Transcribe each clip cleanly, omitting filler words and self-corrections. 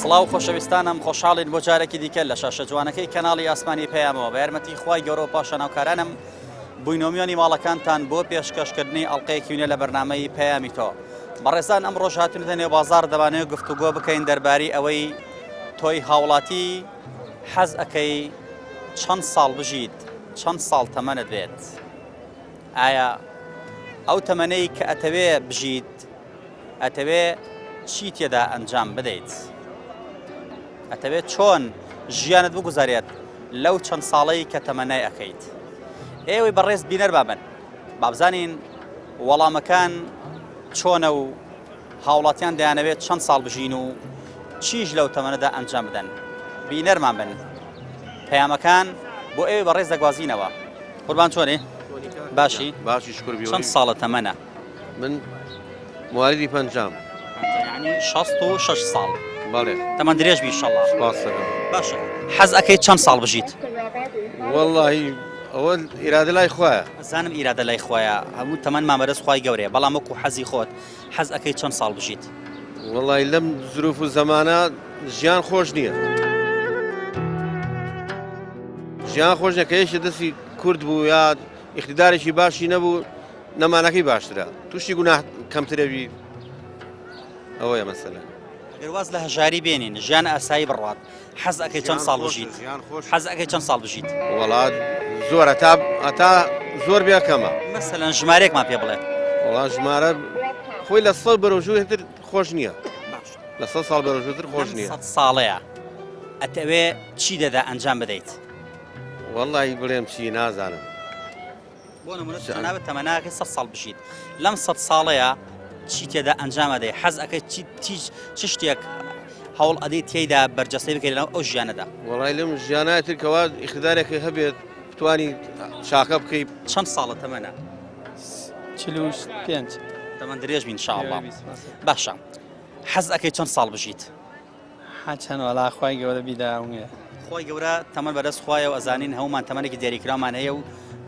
سڵاو خۆشەویستانم خۆشحاڵین بۆ جارێکی دیکە لە شاشە جوانەکەی کەناڵی ئاسمانی پەیامەوە بە یارمەتی خوای گەورە و پاشەناوکارانم بووینۆمیۆنی ماڵەکانتان بۆ پێشکەشکردنی ئەڵلقەیەکی نوێ لە بەرنامەی پەیامی تۆ. بەڕێزان ئەم ڕۆژ هاتوونەتە نێو بازار دەبانەوێت گفتوگۆ بکەین دەربارەی ئەوەی تۆی هاوڵاتی حەز ئەەکەی چەند ساڵ بژیت، چەند ساڵ تەمەنت بێت، ئایا ئەو تەمەنەی کە ئەتەوێ بژیت ئەتەوێ چی تێدا ئەنجام بدەیت، ئەتەوێت چۆن ژیانت بگوزارێت لەو چەند ساڵەی کە تەمەنای ئەەکەیت. ئێوەی بەڕێز بینەر بابن بابزانین وەڵامەکان چۆنە و هاوڵاتیان دەیانەوێت چەند ساڵ بژین و چیش لەو تەمەنەدا ئەنجام بدەن. بینەرمان بن پەیامەکان بۆ ئێوەی بەڕێز دەگوازینەوە. قوربان چۆنێ؟ باشی؟ باشی شکر بیەوە. چەند ساڵە تەمەنە؟ من موالیدی پەنجام. یعنی 66 ساڵ. بەڵێ. تەمەن درێژ بی ئینشەڵڵا. سپاس دەکەم. باشە. حەز ئەەکەی چەند ساڵ بژیت؟ وەڵڵاهی ئەوە ئیرادە لای خوایە. زانم ئیرادە لای خۆیە، هەموو تەمەنمان بەدەست خوای گەورەیە، بەڵام وەکو حەزی خۆت حەز ئەەکەی چەند ساڵ بژیت؟ وەڵڵاهی لەم زروف و زەمانە ژیان خۆش نییە. ژیان خۆش نییە کە یەکێ دەستی کورد بوو یا ئیختیدارێکی باشی نەبوو نەمانەکەی باشترە، تووشی گوناه کەمترەوی. ئەوەیە مەسەلە. ئەگەر واز لە هەژاری بێنین ژیان ئاسایی بڕوات حەز ئەەکەی چەند ساڵ بژیت؟ حەز ئەەکەی چەند ساڵ بژیت؟ وەڵات زۆر ئەتا زۆر بێ کەمە. مەسەلەن ژمارەیەکمان پێ بڵێ. وەڵات ژمارە خۆی لە 100 بەرەوژووتر خۆش نییە. لە 100 ساڵ بەرەوژووتر خۆش نییە. 100 ساڵەیە ئەتەوێ چی دەدا ئەنجام بدەیت؟ وەڵڵاهی بڵێم چی نازانم. بۆ نمونە جەنابەت تەمەناکەی 100 ساڵ بژیت، لەم 100 ساڵەیە چی تێدا ئەنجام ئەدەی؟ حەز ئەەکەی چ شتێک هەوڵ ئەدەی تێیدا بەرجەستەی بکەیت لەناو ئەو ژیانەدا؟ وەڵای لەم ژیانایەتر کەوا ئیختیدارێکی هەبێت بتوانی چاکە بکەیت. چەند ساڵە تەمەنە؟ 45. تەمەن درێژ بین ئینشاءڵڵا. باشە. حەز ئەەکەی چەند ساڵ بژیت؟ حەچەند وەڵا خوای گەورە بیداومێ. خۆی گەورە تەمەن بەدەست خوایە و ئەزانین هەمومان تەمەنێکی دیاریکرامان هەیە و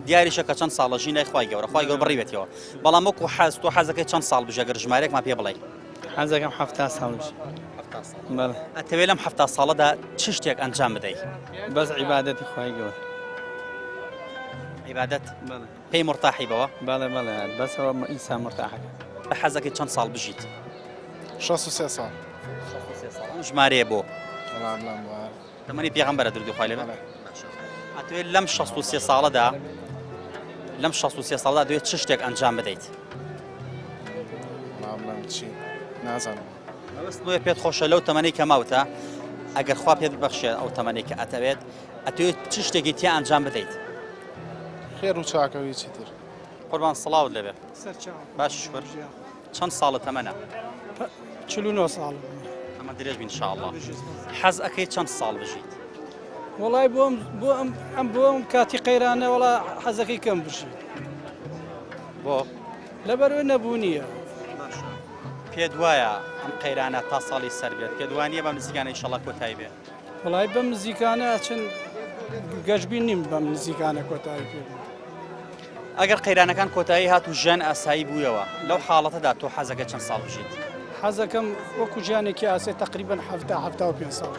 دیاریشە کە چەند ساڵە ژین لای خوای گەورە، خوای گەورە بڕیبێتەوە. بەڵام وەکو حەز تۆ حەزەکەی چەند ساڵ بژی ئەگەر ژمارەیەکمان پێ بڵێ؟ حەزەکەم 70 ساڵ بژی. بەڵێ. ئەتەوێ لەم 70 ساڵەدا چ شتێک ئەنجام بدەیت؟ بەس عیبادەتی خوای گەورە. عیبادەت؟ بەڵێ. پێی مرتاحی بەوە؟ بەڵێ بەڵێ بەسەوە ئینسان مرتاحەکە. بە حەزەکەی چەند ساڵ بژیت؟ 63 ساڵ. ئەم ژمارەیە بۆ؟ وەڵام لەم وایە. تەمەنی پێغەمبەرە دروردی خوای لێبێ؟ ئەتەوێت لەم 63 ساڵەدا لەم 63 ساڵدا دەوێت چ شتێک ئەنجام بدەیت؟ وەڵام لەم چی نازانم. ئەوەست بۆیە پێت خۆشە لەو تەمەنەی کە ماوتە ئەگەر خوا پێت ببەخشێت ئەو تەمەنەی کە ئەتەوێت چ شتێکی تیا ئەنجام بدەیت؟ خێر و چاکەوی چیتر. قوربان سڵاوت لێبێ. باش شکر. چەند ساڵە تەمەنە؟ 49 ساڵ. ئەمە درێژ بین ئینشاءڵڵا. حەز ئەەکەی چەند ساڵ بژیت؟ وەڵای بۆ ئەم کاتی قەیرانە وەڵا حەزەکەی کەم بژیت. بۆ؟ لەبەرەوەی نەبوونیە. پێت وایە ئەم قەیرانە تا ساڵی سەر بێت؟ پێت وانییە بەم نزیکانە ئینشەڵڵا کۆتایی بێت؟ وەڵای بەم نزیکانە چەند گەشتبین نیم بەم نزیکانە کۆتایی پێ. ئەگەر قەیرانەکان کۆتایی هات و ژیان ئاسایی بوویەوە لەو حاڵەتەدا تۆ حەزەکە چەند ساڵ بژیت؟ حەزەکەم وەکو ژیانێکی ئاسایی تەقریبەن 75 ساڵ.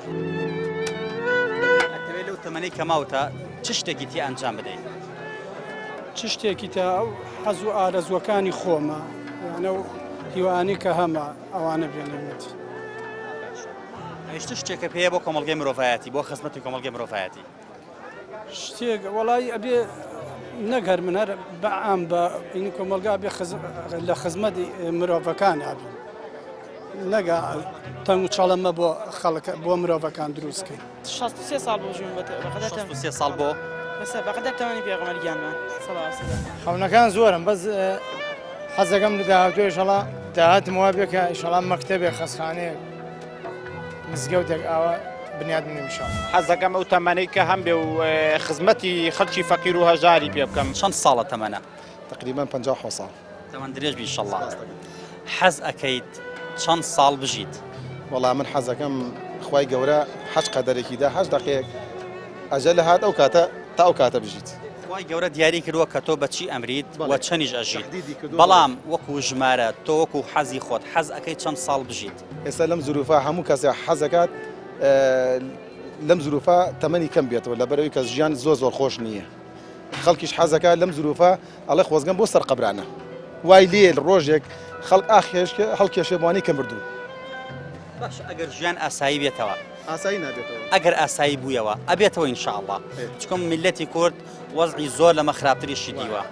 ئەتەوێت لەو تەمەنەی کە ماوتە چ شتێکی تی ئەنجام بدەیت؟ چ شتێکی تا ئەو حەز و ئارەزوەکانی خۆمە یانە و هیوانی کە هەمە ئەوانە بێنێت. هیچ شتێکە پێەیە بۆ کۆمەڵگەی مرۆڤایەتی بۆ خزمەتی کۆمەڵگەی مرۆڤایەتی؟ شتێک وەڵای ئەبێ نەگەر من هەر بەعام بە ئینی کۆمەلگا بێ لە خزمەتی مرۆڤەکان ئابین نەگا تەنگ و چاڵەمە بۆ خەڵک بۆ مرۆڤەکان دروستکەین. 63 ساڵ بژین بەقەدەر 63 ساڵ بۆ؟ بەقەدەر تەمەنی پێغەمبەری گیانمان صلی الله علیه و سلم. خەونەکان زۆرم بەس حەزەکەم لە داهاتوە ئینشەڵڵا داهاتمەوە بێ کە ئینشەڵڵا مەکتەبێ خەسخانەیەک مزگەوتێک ئاوا بنیاد بنێم ئینشەڵڵا. حەزەکەم ئەو تەمەنەی کە هەم بێ و خزمەتی خەڵکی فەقیر و هەژاری پێ بکەم. چەند ساڵە تەمەنە؟ تقریبا 50 ساڵ. تەمەن درێژ بی ئینشەڵڵا. حەز ئەەکەیت چەند ساڵ بژیت؟ وەڵام من حەزەکەم خوای گەورە حەج قەدەرێکیدا 8 دقەیەک ئەجەل لە هات ئەو کاتە تا ئەو کاتە بژیت. خوای گەورە دیاری کردووە کە تۆ بەچی ئەمریت و چەندیش ئەژیت، بەڵام وەکو ژمارە تۆ وەکو حەزی خۆت حەز ئەەکەی چەند ساڵ بژیت؟ ئێستا لەم زروفا هەموو کەسێک حەزەکات لەم زروفە تەمەنی کەم بێتەوە لەبەرەوەی کە ژیان زۆر خۆش نییە خەڵکیش حەزەکە لەم زروفە ئەڵێ خۆزگەم بۆ سەر قەبرانە وای لێ ڕۆژێک خەڵک هەڵکێشێبوانی کە مردوو باش ئەگەر ژیان ئاسایی بێتەوە ئاسایی نابێتەوە ئەگەر ئاسایی بوویەوە ئەبێتەوە ئینشاءڵڵا چکۆم میلەتی کورد وەزعی زۆر لەمە خراپتریشی دیوە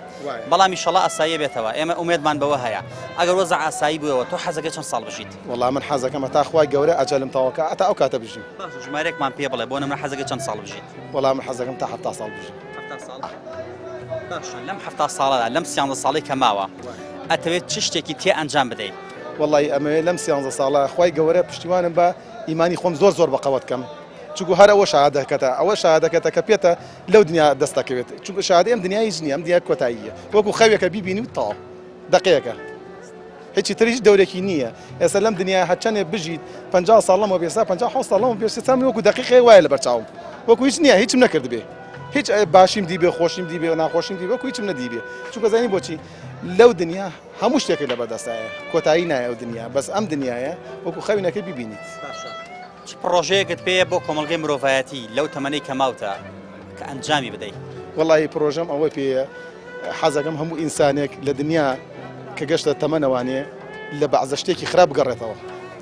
بەڵام ئینشاءڵڵا ئاسایی بێتەوە ئێمە ئومێدمان بەوە هەیە ئەگەر وەزع ئاسایی بووەوە تۆ حەزەکە چەند ساڵ بژیت وەڵام من حەزەکەمە تا خوای گەورە ئەجەلم تاوەکە ئەتا ئەو کاتە بژیم باش ژمارێکمان پێ بڵێ بۆ نمرە حەزەکە چەند ساڵ بژیت وەڵام من حەزەکەم تا 7 ساڵ بژیم باشە لەم 7 ساڵەدا لەم 13 ساڵی کە ماوە ئەتەوێت چ شتێکی تێ ئەنجام بدەیت وەڵی ئەمەوێت لەم 13 ساڵە خوای گەورە پشتیوانم بە ئیمانی خۆم زۆر بەقەوت کەم چونکو هەر ئەوە شەهادەکەتە ئەوە شەهادەکەتە کە پێتە لەو دنیا دەستەکەوێت چونکو شەهادە ئەم دنیای هیچ نییە ئەم دیار کۆتاییە وەکو خەوێکە بیبینی و تاو دقەیەکە هیچی تریش دەورێکی نییە ئێستا لەم دنیا هەچەنێ بژیت 50 ساڵەمەوە پێستا 50 ساڵەمە پێستان وەکو دقیقی وایە لە بەرچاوم وەکو هیچ نییە هیچم نەکرد بێ هیچ باشیم دیبێ خۆشیم دیبێ و ناخۆشیم دیبێ وەکو هیچم نەدیبێ چونکە زانی بۆچی لەو دنیا هەموو شتێکی لە بەدەستایە کۆتایی نایە ئەو دنیا بەس ئەم دنیاە وەکو خەوینەکە ببینیت چ پرۆژەیەکت پێ بۆ کۆمەڵگەی مرۆڤایەتی لەو تەمەنەی کە ماوتە کە ئەنجامی بدەیت وەڵی پرۆژەم ئەوەی پێە حەزەکەم هەموو ئینسانێک لە دنیا کە گەشتە تەمەنەوانێ لە بەعزە شتێکی خراپ گەڕێتەوە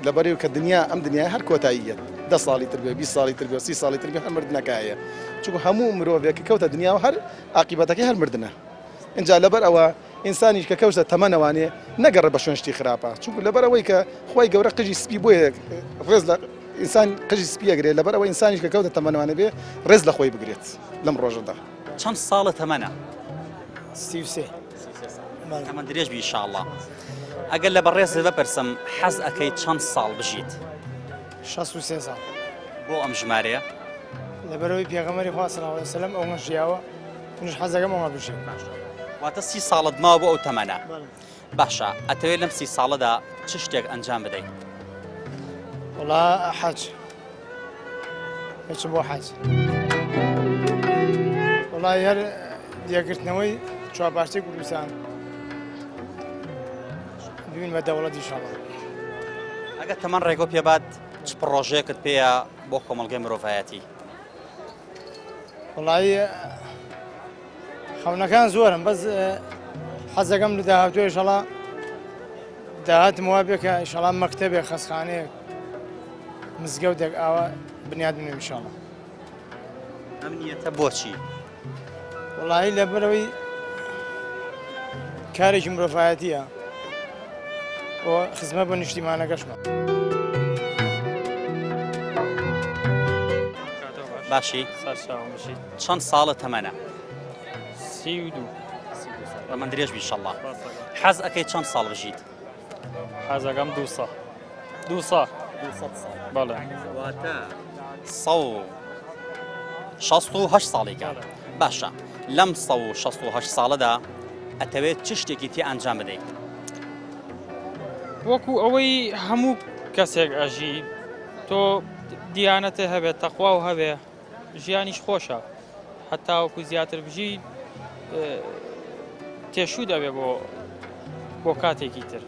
لەبەرەوەی کە دنیا ئەم دنیای هەر کۆتاییە 10 ساڵی تر بێ 20 ساڵی تر بێ 30 ساڵی تر بێ هەر مردنەکایە چونکە هەموو مرۆڤێک کە کەوتە دنیا و هەر عاقبەتەکەی هەر مردنە اینجا لەبەر ئەوە ئینسانیش کە کەوتە تەمەنەوانێ نەگەڕێ بە شوێن شتی خراپە چونکە لەبەر ئەوەی کە خۆی گەورە قژی سپی بۆیە ڕێز لە ئینسان قژی سپی ئەگرێت لەبەر ئەوە ئینسانیش کە کەوتە تەمەنەوانە بێ ڕێز لە خۆی بگرێت لەم ڕۆژەدا چەند ساڵە تەمەنە 33 ئەمە درێژ بی ئینشاءڵڵا ئەگەر لە بەڕێزت بپرسم حەز ئەەکەی چەند ساڵ بژیت 63 ساڵ بۆ ئەم ژمارەیە لەبەرەوەی پێغەمبەری خوا صلی الله علیه وسلم ئەوە ژیاوە منش حەزەکەم ئەوە بژیم واتە 30 ساڵت ماوە بۆ ئەو تەمەنە باشە ئەتەوێت لەم 30 ساڵەدا چ شتێک ئەنجام بدەیت وڵا حەج هیچم بۆ حەج وڵای هەر دیێگرتنەوەی چوارپاشتەی کوردستان ببین بە دەوڵەتی ئینشاڵڵا ئەگەر تەمەن ڕێگۆ پێبات چ پرۆژەیەکت پێیە بۆ کۆمەڵگەی مرۆڤایەتی وڵی خەونەکان زۆرم بەس حەزەکەم لە داهاتوە ئینشاڵڵا داهاتم وا بێ کە ئینشاڵڵا مەکتەبێک خەستخانەیەک مزگەوتێک ئاوا بنیاد بنێم ئینشاڵڵا ئەم نیەتە بۆچی وڵی لەبەرەوەی کارێکی مرۆڤایەتیە خزمە بە نیشتیمانەکەشمە باشی چەند ساڵە تەمەنە 32 ئەمە درێژ بی ئینشاءڵڵا حەز ئەەکەی چەند ساڵ بژیت حەزەکەم 200 بەڵێ واتە 168 ساڵێکە باشە لەم 168 ساڵەدا ئەتەوێت چ شتێکی تێ ئەنجام بدەیت وەکو ئەوەی هەموو کەسێک ئەژی تۆ دیانەتە هەبێت تەخوا و هەبێ ژیانیش خۆشە هەتا وەکو زیاتر بژی تێشوو دەبێ بۆ کاتێکی تر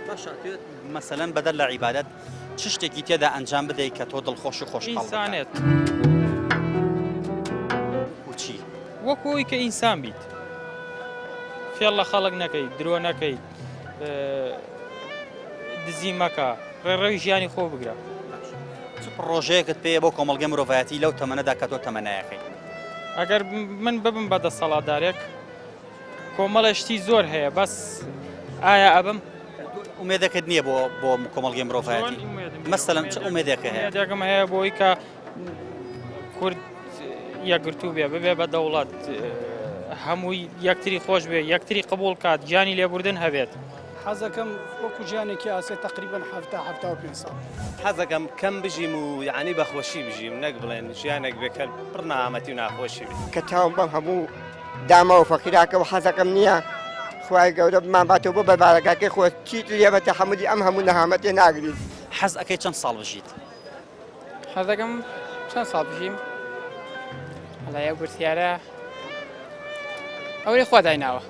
باشە مەسەلەن بەدەر لە عیبادەت چ شتێکی تێدا ئەنجام بدەیت کە تۆ دڵخۆشی خۆشحاڵ ئینسانێت چی وەکوی کە ئینسان بیت فێڵ لە خەڵک نەکەیت درۆ نەکەیت دزی مەکە ڕێڕەوی ژیانی خۆ بگرە چ پرۆژەیەکت پێیە بۆ کۆمەڵگەی مرۆڤایەتی لەو تەمەنەدا کە تۆ تەمەنایەکەی ئەگەر من ببم بەدەسەڵاتدارێک کۆمەڵەشتی زۆر هەیە بەس ئایا ئەبم ئومێدەکەت نییە بۆ کۆمەڵگەی مرۆڤایەتی مەسەلەن چ ئومێدێکە هەیە دەکەم هەیە بۆی کە کورد یەکگرتوو بێ ببێ بە دەوڵەت هەمووی یەکتری خۆش بێ یەکتری قبول کات گیانی لێبوردن هەبێت حەزەکەم وەکو ژیانێکی ئاسێ تقریبا 75 ساڵ حەزەکەم کەم بژیم و یعنی بەخۆشی بژیم نەک بڵێن ژیانێک بێکە پڕ نەهامەتی و ناخۆشی بێت کە چاوم بەم هەموو داما و فەقیراکە و حەزەکەم نییە خوای گەورە بمان باتەوە بۆ بەربارەکەی خۆ چیت لێبەتە هەمووی ئەم هەموو نەهامەتێ ناگرین حەز ئەەکەی چەند ساڵ بژیت حەزەکەم چەند ساڵ بژیم هەڵایە برسیارە ئەوەی خوا دایناوە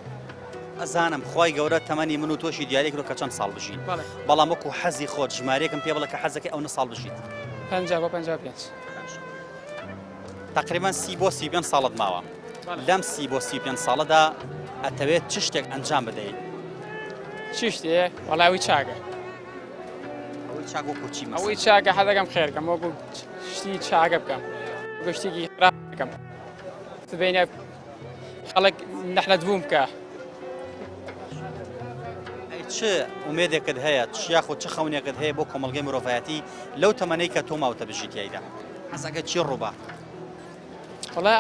ئەزانم خی گەورە تەمەنی من و تۆشی دیارێک کە چەند ساڵ بژین بەڵام وەکو حەزی خۆت ژمارەیەکم پێ بڵە کە حەزەکەی ئەو 9 ساڵ بژیت 50 بۆ 55. تقریبا 30 بۆ 35 ساڵت ماوە لەم 30 بۆ 35 ساڵەدا ئەتەوێت چ شتێک ئەنجام بدەیت؟ چی شتێ؟ وەڵاوی چاکە. ئەوەی چاک وەکو چی مەسەڵەن؟ ئەوەی چاکە حەزەکەم خێرکەم وەکو شتی چاکە بکەم وەکو شتێکی خراپ بکەم تبینە خەڵک نەحلەت بووم بکە. چ ئومێدێکت هەیە یاخود چ خەونێکت هەیە بۆ کۆمەڵگەی مرۆڤایەتی لەو تەمەنەی کە تۆ ماوتە بژی تایدا حەزەکە چی ڕووبە؟ وەڵا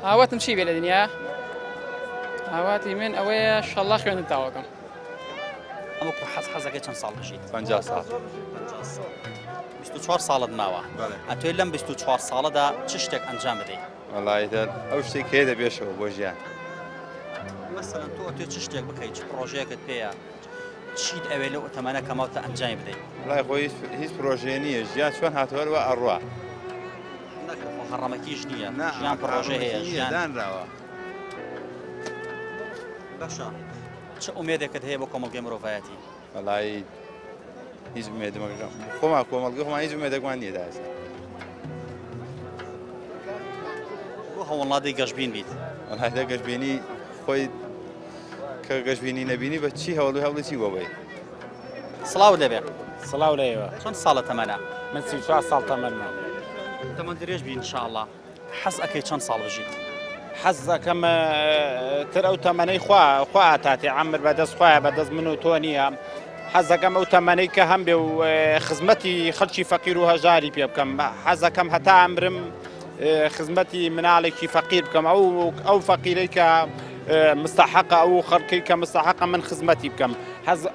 ئاواتم چی بێ لە دنیا؟ ئاواتی من ئەوەیە شەڵا خوێندن تاوەکەم. ئەمەکو حەزەکە چەند ساڵ بژیت؟ 50 ساڵ. 24 ساڵت ماوە ئەتوێت لەم 24 ساڵەدا چ شتێک ئەنجام بدەیت؟ وەڵایتر ئەو شتێک هەیە دەبێشەوە بۆ ژیان. مەسەڵەن تۆ ئەتوێت چ شتێک بکەیت چ پرۆژەیەکت پێیە چیت ئەوێ لەو تەمەنە کە ماوتە ئەنجامی بدەیت؟ وڵای خۆی هیچ پرۆژێ نییە ژیان چۆن هاتووەوە ئەڕوا هەڕەمەکیش نییە ژیان پرۆژە هەیە ژیان دانراوە. باشە چ ئومێدێکت هەیە بۆ کۆمەڵگەی مرۆڤایەتی؟ وەڵای هیچ ئومێدمەکەم خۆمان کۆمەڵگە خۆمان هیچ ئومێدێکمان نییە داسە. بۆ هەوڵنادەی گەشتبین بیت؟ وەڵای دە گەشتبینی خۆی کە گەشتبینی نەبینی بە چی هەوڵی چی بۆ بێ؟ سڵاو دەبێت. سڵاو لێوە چەند ساڵە تەمەنە؟ من 34 ساڵ تەمەنمە. تەمەن درێژ بین ئینشاءڵڵا. حەز ئەکەی چەند ساڵ بژیت؟ حەز دەکەم تر ئەو تەمەنەی خوا ئاتاتێ عەمر بەدەست خوایە بەدەست من و تۆ نییە. حەز دەکەم ئەو تەمەنەی کە هەم بێ و خزمەتی خەڵکی فەقیر و هەژاری پێ بکەم. حەز دەکەم هەتا ئەمرم خزمەتی مناڵێکی فەقیر بکەم ئەو فەقیرەی کە مستحقە ئەو خەڵکی کە مستحقە من خزمەتی بکەم.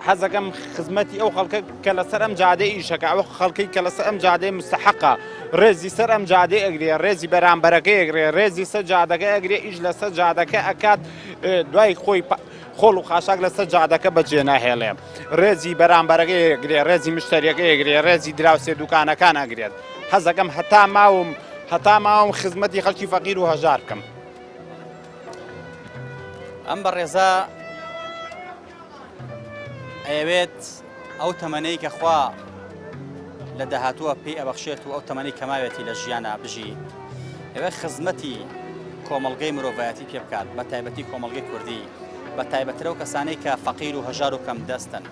حەز دەکەم خزمەتی ئەو خەڵکە کە لەسەر ئەم جادەی ئیشەکە ئەو خەڵکی کە لەسەر ئەم جادەی مستحقە ڕێزی سەر ئەم جادەی ئەگرێ ڕێزی بەرامبەرەکەی ئەگرێ ڕێزی سەر جادەکە ئەگرێ ئیش لەسەر جادەکە ئەکات دوای خۆی خۆڵ و خاشاک لەسەر جادەکە بەجێ ناهێڵێ ڕێزی بەرامبەرەکەی ئەگرێ ڕێزی مشتریەکەی ئەگرێ ڕێزی دراوسێ دوکانەکان ئەگرێت. حەز دەکەم هەتا ماوم خزمەتی خەڵکی فەقیر و هەژار بکەم. ئەم بەڕێزە ئەوێت ئەو تەمەنەی کە خوا لە داهاتووە پێی ئەبەخشێت و ئەو تەمەنی کەماوێتی لە ژیانە بژی ئەوێ خزمەتی کۆمەڵگەی مرۆڤایەتی پێ بکات بە تایبەتی کۆمەڵگەی کوردی بە تایبەترە و کەسانەی کە فەقیر و هەژار و کەم دەستن.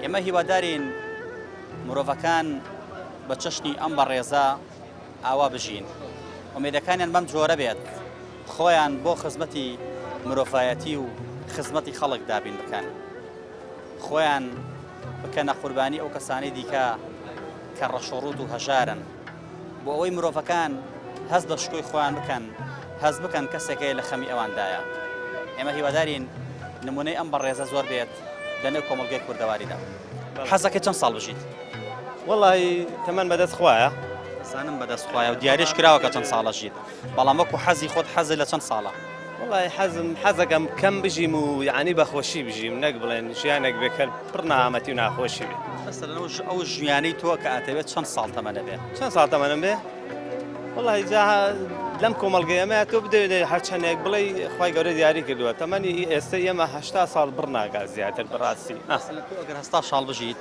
ئێمە هیوادارین مرۆڤەکان بە چەشنی ئەم بەڕێزە ئاوا بژین ئومێدەکانیان بەم جۆرە بێت خۆیان بۆ خزمەتی مرۆڤایەتی و خزمەتی خەڵک دابین بکەن خۆیان بکەنە قوربانی ئەو کەسانەی دیکە کە ڕەشەڕوود و هەژارن بۆ ئەوەی مرۆڤەکان هەست بە شکۆی خۆیان بکەن هەست بکەن کەسێکەیە لە خەمی ئەواندایە. ئێمە هیوادارین نمونەی ئەم بەڕێزە زۆر بێت لەنێو کۆمەڵگەی کوردەواریدا. حەزەکە چەند ساڵ بژیت؟ وەڵی تەمەن بەدەست خوایە زانم بەدەست خوایە و دیاریش کراوە کە چەند ساڵە ژیت بەڵام وەکو حەزی خۆت حەزی لە چەند ساڵە؟ وڵی حەزەکەم کەم بژیم و یعنی بەخۆشی بژیم نەک بڵێن ژیانێک بێکە پڕ نامەتی و ناخۆشی بێ. مەسەلەن ئەو ژیانەی تۆ کە ئەتەوێت چەند ساڵ تەمەنە بێ؟ چەند ساڵ تەمەنم بێ؟ وڵی جا لەم کۆمەڵگەی ئەمە تۆ بدەوێت هەرچەندێک بڵێ خوای گەورە دیاری کردووە تەمەنی ئێستا ئێمە 80 ساڵ بڕ ناگات زیاتر بەڕاستی. تۆ ئەگەر 80 ساڵ بژیت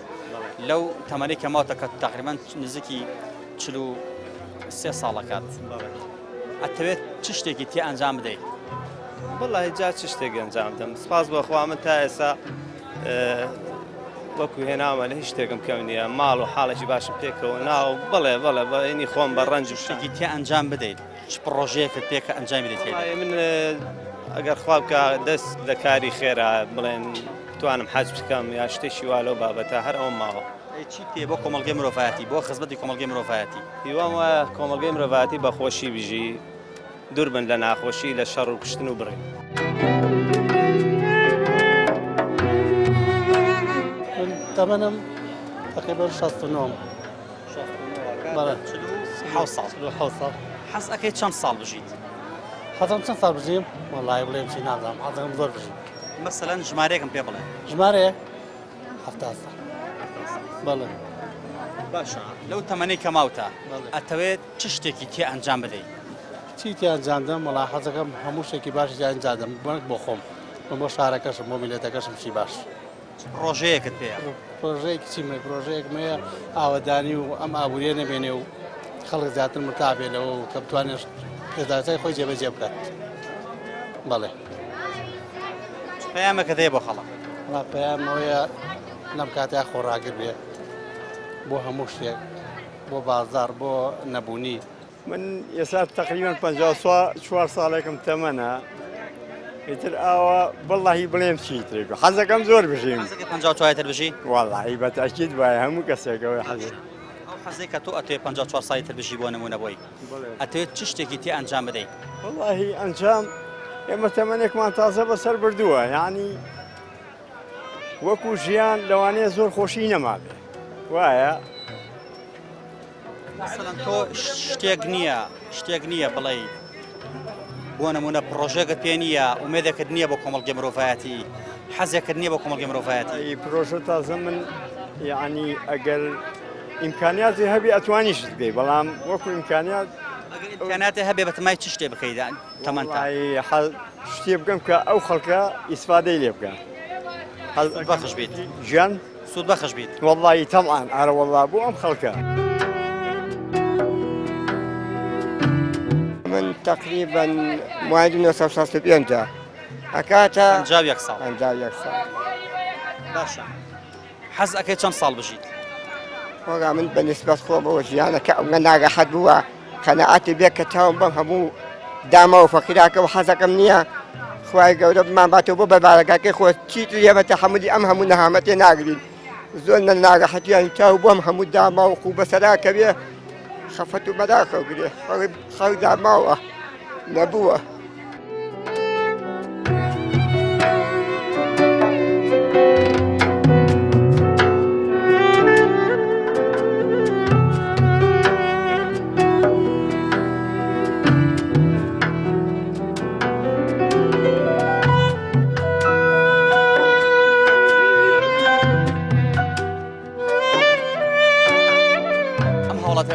لەو تەمەنەی کە ماوەتە کە تقریباً نزیکی 43 ساڵەکات ئەتەوێت چ شتێکی تێ ئەنجام بدەیت؟ وڵی جا چ شتێک ئەنجام دەم سپاس بەخوا من تا ئێستا وەکو هێناوە لە هیچ شتێکم کەم نییە ماڵ و حاڵێکی باشم پێکەوە ناو بڵێ بەینی خۆم بە ڕەنج شتێکی تێ ئەنجام بدەیت چ پرۆژەیەکت پێکە ئەنجامی بدەیت؟ من ئەگەر خوا بکە دەست لە کاری خێرا بڵێن توانم حەج بکەم یا شتێکی وا لەو بابەتە هەر ئەوم ماوە. چی پێ بۆ کۆمەڵگەی مرۆڤایەتی بۆ خزمەتی کۆمەڵگەی مرۆڤایەتی؟ هیوام وایە کۆمەڵگەی مرۆڤایەتی بەخۆشی بژی دوور بن لە ناخۆشی لە شەڕ و کوشتن و بڕێ. تەمەنم تقریبا 69 ساڵ. حەز ئەکەی چەند ساڵ بژیت؟ حەزم چەند ساڵ بژیم؟ وەڵای بڵێم چی نازانم حەزم زۆر بژیم. مەسەلەن ژمارەیەکم پێ بڵێ. ژمارە 70 ساڵ. بەڵێ. باشە لەو تەمەنەی کە ماوتە ئەتەوێت چ شتێکی تێ ئەنجام بدەیت؟ چی تێ ئەنجام دەم وەڵا حەزەکەم هەموو شتێکی باشی ئەنجام دەم بۆ خۆم بۆ شارەکەشم بۆ میلەتەکەشم چی باش. ڕۆژەیەکت پێەیە پرۆژەیەکی چیمە پرۆژەیەکمەیە ئاوەدانی و ئەم ئابوووریە نەبێنێ و خەڵک زیاتر متابێنەوە و کە بتوانێت پێداچای خۆی جێبەجێ بکات بەڵێ پەیامەکە دەیە بۆ خەڵک پەیامەوەیە لەم کاتیا خۆڕاگر بێ بۆ هەموو شتێک بۆ بازار بۆ نەبوونی من ئێستا تقریبان 54 ساڵێکم تەمەنە ئیتر ئاوە بەڵی بڵێم چیتر حەزەکەم زۆر بژیم 54 بژی وەڵی بەتاکید وایە هەموو کەسێکەوەی حەزێک ئەو حەزەی کە تۆ ئەتوێ 54 ساڵی تر بژی بۆ نمونە بۆی ئەتوێت چ شتێکی تێ ئەنجام بدەیت وەڵی ئەنجام ئێمە تەمەنێکمان تازە بەسەر بردووە یعنی وەکو ژیان لەوانەیە زۆر خۆشی نەمابێ وایە مثلەن تۆ شتێک نییە بڵێ بۆ نمونە پرۆژێکت پێ نییە ئومێدێکت نییە بۆ کۆمەڵگەی مرۆڤایەتی حەزێکت نییە بۆ کۆمەڵگەی مرۆڤایەتی پرۆژە تازە من یعنی ئەگەر ئیمکانیاتی هەبی ئەتوانیشت بکەی بەڵام وەکو ئیمکاناتی هەبێ بەتەمای چ شتێ بکەیت تەمەنتا شتێ بکەم کە ئەو خەڵکە ئیسفادەی لێ بکەن بەخش بیت ژیان سوود بەخش بیت وەڵی تەمعان ئارە وەڵا بۆ ئەم خەڵکە من تقریبا موعد 1965 ئەکاتە 51 ساڵ 51 ساڵ باشە حەز ئەەکەی چەند ساڵ بژیت وەگا من بەنسبەت خۆ بەوە ژیانەکە ئەوگە ناگەحەت بووە قەنەعەتی بێت کە تاوم بەم هەموو دامە و فەقیراکە و حەزەکەم نییە خوای گەورە بمانباتەوە بۆ بەبارەکەی خۆ چیت لێبەتە حەمودی ئەم هەموو نەهامەتێ ناگرین زۆر ناگەحەتیان تاو بۆم هەموو داما و خوو بەسەراکە بێ خەفەت و مەداخەگرێ خەڵک داماوە نەبووە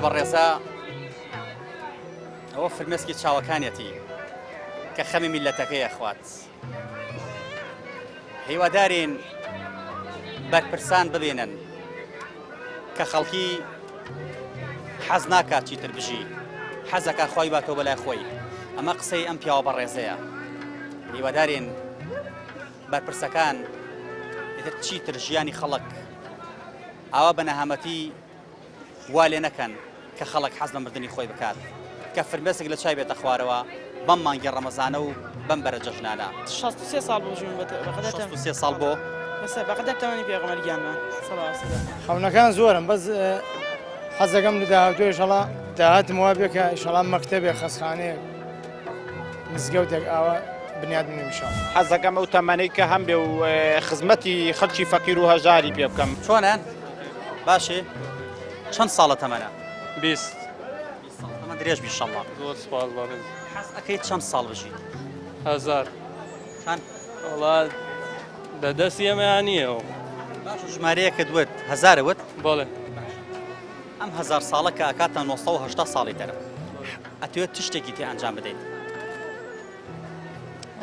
بەڕێزە ئەوە فرمێسکی چاوەکانیەتی کە خەمی میلەتەکەی ئەخوات هیوادارین بەرپرسان ببێنن کە خەڵکی حەز ناکات چیتر بژی حەزەکە خۆی باتەوە بەلای خۆی ئەمە قسەی ئەم پیاوە بەڕێزەیە هیوادارین بەرپرسەکان ئیتر چیتر ژیانی خەڵک ئاوا بە نەهامەتی وا لێ نەکەن کە خەڵک حەز لە مردنی خۆی بکات کە فرمێسێک لە چای بێتە خوارەوە بەم مانگی ڕەمەزانە و بەم بەرە جەژنانە 63 ساڵ بژوون بەقەدەر 63 ساڵ بۆ بەقەدەر تەمەنی پێغەمبەرگیانمان خەونەکان زۆرم بەس حەزەکەم لە داهاتوە ئینشەڵا داهاتم وا بێ کە ئینشەڵا مەکتەبێک خەسخانەیەک مزگەوتێک ئاوە بنیاد بنێم ئینشەڵا حەزەکەم ئەو تەمەنەی کە هەم بێ و خزمەتی خەڵکی فەقیر و هەژاری پێ بکەم چۆنە باشێ چەند ساڵە تەمەنە 20 ئەمە درێژ بیشەڵڵا زۆر سوپاس بەڕێز حەز ئەەکەی چەند ساڵ بژیت 1000 چەند وڵات بەدەستی ئێمەیان نییەوە باشە ژمارەیەکە دوێت هەزارەوت بەڵێ ئەم 1000 ساڵە کە ئەکاتە 980 ساڵی دەرم ئەتوێت چ شتێکی تێ ئەنجام بدەیت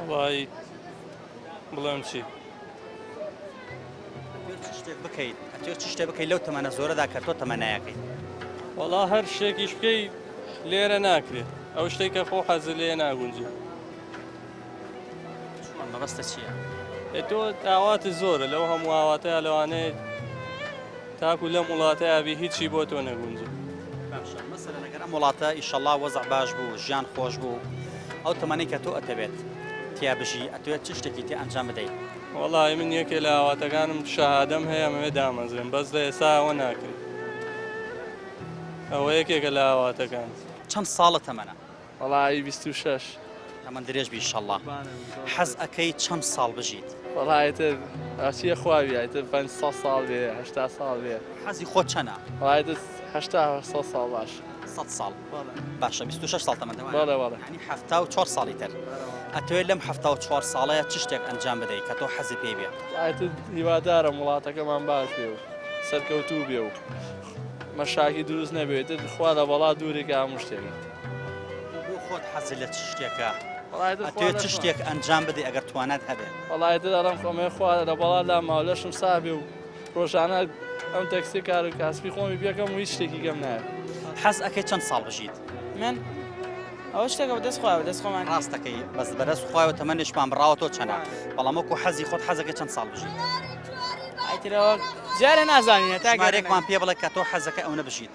وڵی بڵێم چی شتێک بکەیت ئەتوێت چ شتێک بکەیت لەو تەمەنە زۆرەدا کە تۆ تەمەنایەکەی وەڵا هەر شتێکیش بکەی لێرە ناکرێت ئەو شتێک کە خۆ حەزت لێ ناگونجێ مەبەستە چییە؟ تۆ ئاواتت زۆرە لەو هەموو ئاواتەیە لەوانەیە تاکو لەم وڵاتەیە بی هیچی بۆ تۆ نەگونجێ باشە مەسەلەن ئەگەر ئەم وڵاتە ئیشەڵڵا وەزع باش بوو ژیان خۆش بوو ئەو تەمەنەی کە تۆ ئەتەبێت تیا بژی ئەتوێت چ شتێکی تێ ئەنجام بدەیت وەڵی من یەکێ لە ئاواتەکانم شەهادەم هەیە ئەمەوێ دامەزرێن بەس لە ئێستا ئەوە ناکرێت ئەوە یەکێکە لە ئاواتەکان چەند ساڵە تەمەنە؟ وەڵی 26 ئەمە درێژ بی ئیشەڵڵا حەز ئەەکەی چەند ساڵ بژیت؟ وەڵایتر ئاچیە خواوی ئایتر 500 ساڵ بێ 80 ساڵ بێ حەزی خۆ چەنە؟ وڵایتر 80 ساڵ باش 100 ساڵ باشە 26 ساڵ تەمەندەوە بەڵێ بەڵێ ینی 74 ساڵی تر ئەتوێت لەم 74 ساڵەیە چ شتێک ئەنجام بدەیت کە تۆ حەزی پێ بێ ئایتر هیوادارم وڵاتەکەمان باش بێ و سەرکەوتوو بێ و مەشاکی دروست نەبێت خوا لە بەڵا دوورێکە هەموو شتێک بۆ خۆت حەزی لە چ شتێکە ئەتوێت چ شتێک ئەنجام بدەی ئەگەر توانات هەبێ وڵای دەڵام خۆمێ خوا لە بەڵا لا ماوە لەشم سابێ و ڕۆژانە ئەم تەکسی کار و کاسبی خۆمی بێکەم و هیچ شتێکی گەم نایە حەز ئەەکەی چەند ساڵ بژیت من ئەوە شتێکە بەدەست خۆیان بەدەست خۆمان ڕاستەکەی بەس بەدەست خۆیەوە تەمەنیشمان بڕاوەتەوە چەنە بەڵام وەکو حەزی خۆت حەزەکەی چەند ساڵ بژیت ئایترەوە جارێ نازانینە تا ژمارێکمان پێ بڵێ کە تۆ حەزەکە ئەو نەبژیت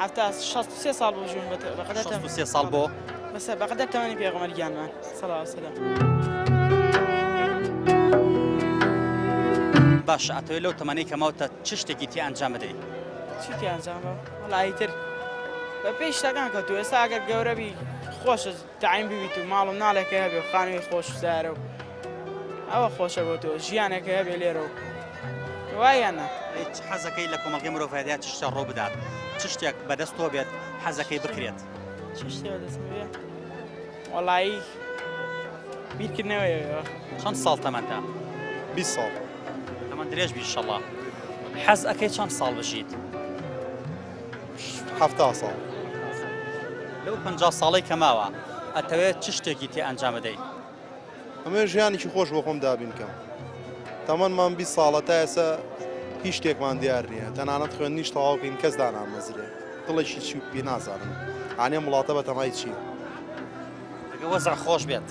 63 ساڵ بژون بەقەدەر 63 ساڵ بۆ بەس بەقەدەر تەمەنی پێغەمبەرگیانمان سەڵا وسەلام باشە ئەتەوێت لەو تەمەنەی کەماوتە چ شتێکی تی ئەنجام بدەیت چیتی ئەنجام بە وڵایی تر بە پێی شتەکان کەوتو ئێستا ئەگەر گەورەبی خۆشە تعین ببیت و ماڵم ناڵێکە هەبێ و خانەوەی خۆش وزارە و ئەوە خۆشە بۆ تۆ ژیانێکە هەبێ لێرە و وایانە حەزەکەی لە کۆمەڵگەی مرۆڤایەتیا چ شتێک ڕۆ بدات چ شتێک بەدەست تۆ بێت حەزەکەی بکرێت چ شتێک بەدەست بێ وەڵایی بیرکردنەوەیەوە چەند ساڵ تەمەنتە 20 ساڵ تەمەن درێژ بی ئینشەڵڵا حەز ئەەکەی چەند ساڵ بژیت 70 ساڵ لەو 50 ساڵەی کەماوە ئەتەوێت چ شتێکی تێ ئەنجام بدەیت ئەمە ژیانێکی خۆش بۆ خۆم دابین کەم تەمەنمان 20 ساڵە تا ئێستا هیچ شتێکمان دیار نییە تەنانەت خوێندنیش تەواوکەین کەس دانامەزرێ دڵێکی چی پێ نازانم ئانێ وڵاتە بە تەمای چی ئەگە وەزع خۆش بێت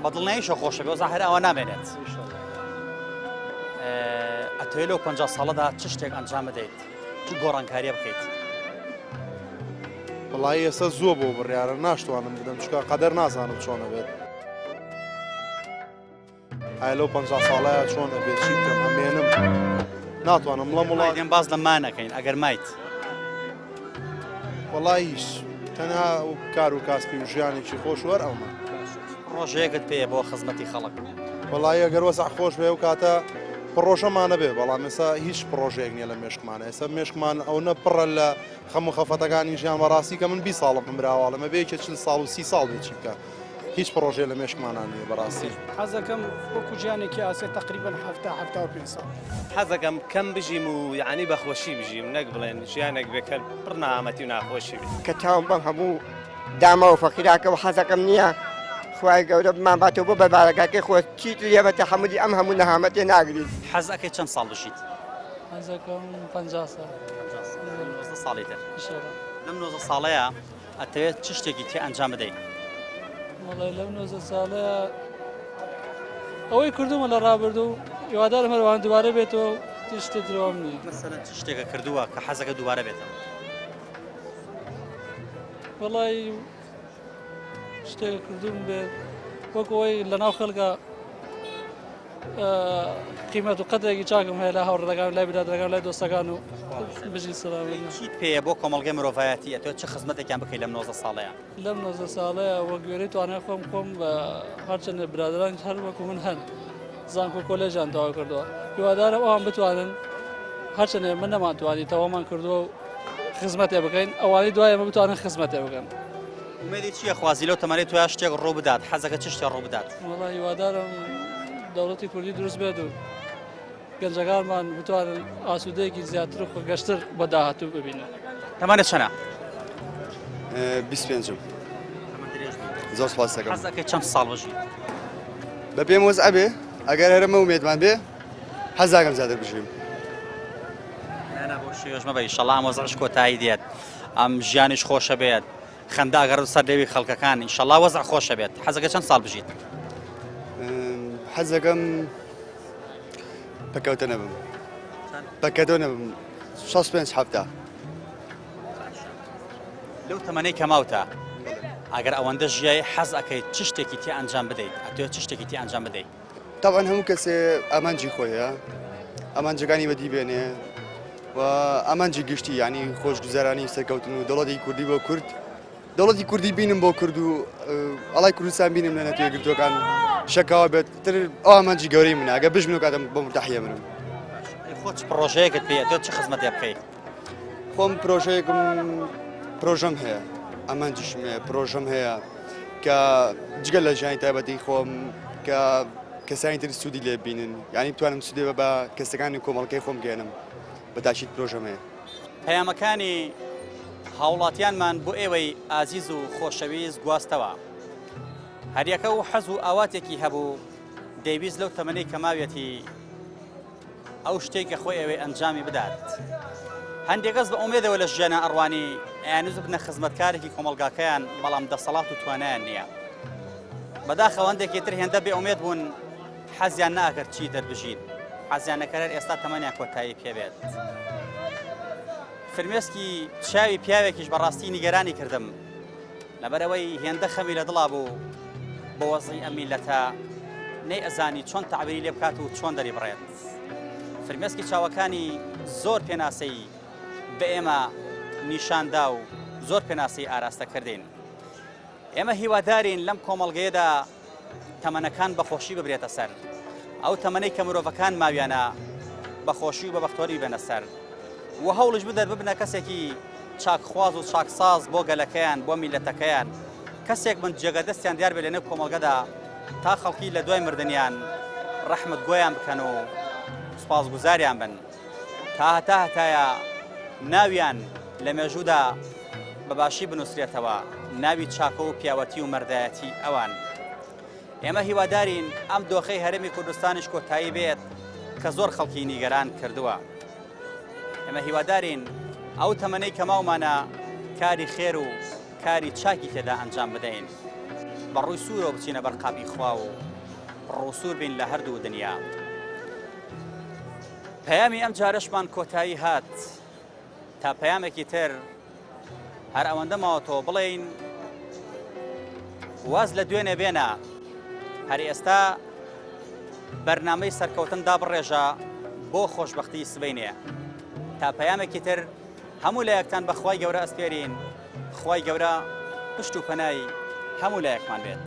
بەدڵ نایشە خۆشە بێ وەزع هەر ئەوە نامێنێت ئەتەوێت لەو 50 ساڵەدا چ شتێک ئەنجام بدەیت چ گۆڕانکاریە بکەیت وڵی ئێستا زۆر بۆ بڕیارە ناشتوانم بدەم چکە قەدەر نازانم چۆنە بێت ئایا لەو 50 ساڵەیە چۆن ئەبێت چی بکەم ئەمێنم ناتوانم لە وڵات دێن باز لە مانەکەین ئەگەر مایت وڵی هیچ تەنها کار و کاسبی و ژیانێکی خۆش وەر ئەومە ڕۆژەیەکت پێ بۆ خزمەتی خەڵک وڵی ئەگەر وەسع خۆش بێ و کاتە پڕۆژەمانە بێ بەڵام ئێستا هیچ پرۆژەیەک نییە لە مێشکمانە ئێستا مێشکمان ئەو نەپڕە لە خەمو خەفەتەکانی ژیان بەڕاستی کە من 20 ساڵم مراوەڵەمە بێکە 40 ساڵ و 30 ساڵ بێکی بکە هیچ پرۆژێ لە مێشکمانان نیە بەڕاستی حەزەکەم وەکو ژیانێکی ئاسێ تقریبا 75 ساڵ حەزەکەم کەم بژیم و یعنی بەخۆشی بژیم نەک بڵێن ژیانێک بێکەر پڕ نامەتی و ناخۆشی بێت کە تاوم بەم هەموو داما و فەقیراکە و حەزەکەم نییە خوای گەورە بمانباتەوە بۆ بەبارەکەی خۆ چیت لێ بە تەحەمولی ئەم هەموو نەهامەتێ ناگریت حەز ئەەکەی چەند ساڵ بژیت حەزەکەم 50 ساڵ ساڵی تر لەم 90 ساڵەیە ئەتەوێت چ شتێکی تێ ئەنجام بدەیت وڵای لەم 90 ساڵەیە ئەوەی کردومە لە ڕابردوو و هیوادارم هەروەها دووبارە بێتەوە هیچ شتێک درۆم نییە مەسەلەن چ شتێکە کردووە کە حەزەکە دووبارە بێتەوە وڵای شتێک کردوم بێت وەکو ئەوەی لەناو خەڵکە قیمەت و قەدرێکی چاکم هەیە لە هاوڕێگەکان لای برادەکان لای دۆستەکان و بژی سەلامی چیت پێیە بۆ کۆمەڵگەی مرۆڤایەتی ئەتەوێت چه خزمەتێکیان بکەیت لەم 90 ساڵەیە لەم 90 ساڵەیە وە گوێرەی توانای خۆم بە هەرچەندە برادران هەر وەکو من هەن زانکۆ کۆلێژیان تەواو کردووە هیوادارم ئەوان بتوانن هەرچەندە من نەمانتوانی تەوامان کردووە و خزمەتێ بکەین ئەوانەی دوای ئەمە بتوانن خزمەتێ بکەن ومێدی چییە خوازی لەو تەمەنی تویا شتێک ڕوو بدات حەزەکە چ شتێک ڕوو بدات وڵای هیوادارم دەوڵەتی کوردی دروست بێت و گەنجەکانمان بتوانن ئاسوودەیەکی زیاتر و خۆگەشتر بە داهاتوو ببینن تەمەنە چەنە 25 زۆر سپاس دەکەم حەزەکەی چەند ساڵ بژیت بە پێم وەزع بێ ئەگەر هەرمە ومێدمان بێ حەزاکەم زیاتر بژیم بۆ شێژمە بە ئینشەڵڵا ئەم وەزعش کۆتایی دێت ئەم ژیانیش خۆشە بێت خەندا ئەگەر سەر دەوی خەڵکەکان ئینشەڵڵا وەزع خۆشە بێت حەزەکە چەند ساڵ بژیت حەزەکەم بەکەوتە نەبم بەکەدۆ نەبم 65 هەفتە لەو تەمەنەی کەماوتە ئەگەر ئەوەندە ژیای حەز ئەەکەیت چ شتێکی تی ئەنجام بدەیت ئەتوێت چ شتێکی تی ئەنجام بدەیت تاوان هەموو کەسێ ئامانجی خۆیە ئامانجەکانی بەدی بێنێ و ئامانجی گشتی یعنی خۆشگوزارانی سەرکەوتن و دەوڵەتی کوردی بۆ کورد دەوڵەتی کوردی بینم بۆ کرد و ئەڵای کوردستان بینم لە نەتوێگرتوەکان شەکاوە بێت تر ئەو ئامانجی گەورەی منە ئەگە بژم و کاتم بۆ مرتاحیە منم خۆ چ پرۆژەیەکت پێ دەوێت چ خزمەتێ بکەیت خۆم پرۆژەم هەیە ئامانجیشم هەیە پرۆژەم هەیە کە جگەل لە ژیانی تایبەتی خۆم کە کەسانی تر سوودی لێ بینن یعنی بتوانم سوودێ بە کەسەکانی کۆمەڵگەی خۆم گەێنم بە تاچیت پرۆژەم هەیە پەیامەکانی هاوڵاتیانمان بۆ ئێوەی ئازیز و خۆشەویست گواستەوە هەریەکە و حەز و ئاواتێکی هەبوو دەیویست لەو تەمەنەی کە ماوێتی ئەو شتێکە خۆی ئەوەی ئەنجامی بدات هەندێک کەس بە ئومێدەوە لە ژیانە ئەڕوانی ئەیانوز بنە خزمەتکارێکی کۆمەلگاکەیان بەڵام دەسەڵات و توانایان نییە بەداخەوە هەندێکی تر هێندە بێ ئومێد بوون حەزیان ناکرد چی دەربژین حەزیان نەکرد ئێستا تەمەنیان کۆتایی پێبێت فرمێسکی چاوی پیاوێکیش بەڕاستی نیگەرانی کردم لەبەرەوەی هێندە خەمی لە دڵا بوو بە وەزعی ئەم میلەتە نەی ئەزانی چۆن تەعبیری لێ بکات و چۆن دەری بڕێت فرمێسکی چاوەکانی زۆر پێناسەی بە ئێمە نیشاندا و زۆر پێناسی ئاراستەکردین ئێمە هیوادارین لەم کۆمەڵگەیەدا تەمەنەکان بەخۆشی ببرێتە سەر ئەو تەمەنەی کە مرۆڤەکان ماویانە بەخۆشی و بەبەختۆری بێنە سەر و هەوڵش بدەر ببنە کەسێکی چاکخواز و چاکساز بۆ گەلەکەیان بۆ میلەتەکەیان کەسێک من جێگە دەستیان دیار بێ لەنێو کۆمەڵگەدا تا خەڵکی لە دوای مردنیان ڕەحمت گۆیان بکەن و سوپاسگوزاریان بن تا هەتایە ناویان لە مێژوودا بەباشی بنووسرێتەوە ناوی چاکە و پیاوەتی و مەردایەتی ئەوان ئێمە هیوادارین ئەم دۆخەی هەرێمی کوردستانیش کۆتایی بێت کە زۆر خەڵکی نیگەران کردووە ئێمە هیوادارین ئەو تەمەنەی کە ماومانە کاری خێر و کاری چاکی تێدا ئەنجام بدەین بەڕووی سوورەوە بچینە بەرقابی خوا و ڕووسور بین لە هەردوو دنیا پەیامی ئەم جارەشمان کۆتایی هات تا پەیامێکی تر هەر ئەوەندە ماوەتەوە بڵێین واز لە دوێنێ بێنە هەر ئێستا بەرنامەی سەرکەوتن دابڕێژە بۆ خۆشبەختی سبەینێ تا پەیامێکی تر هەموو لایەکتان بە خوای گەورە ئەسپێرین خوای گەورە پشت و پەنای هەموو لایەکمان بێت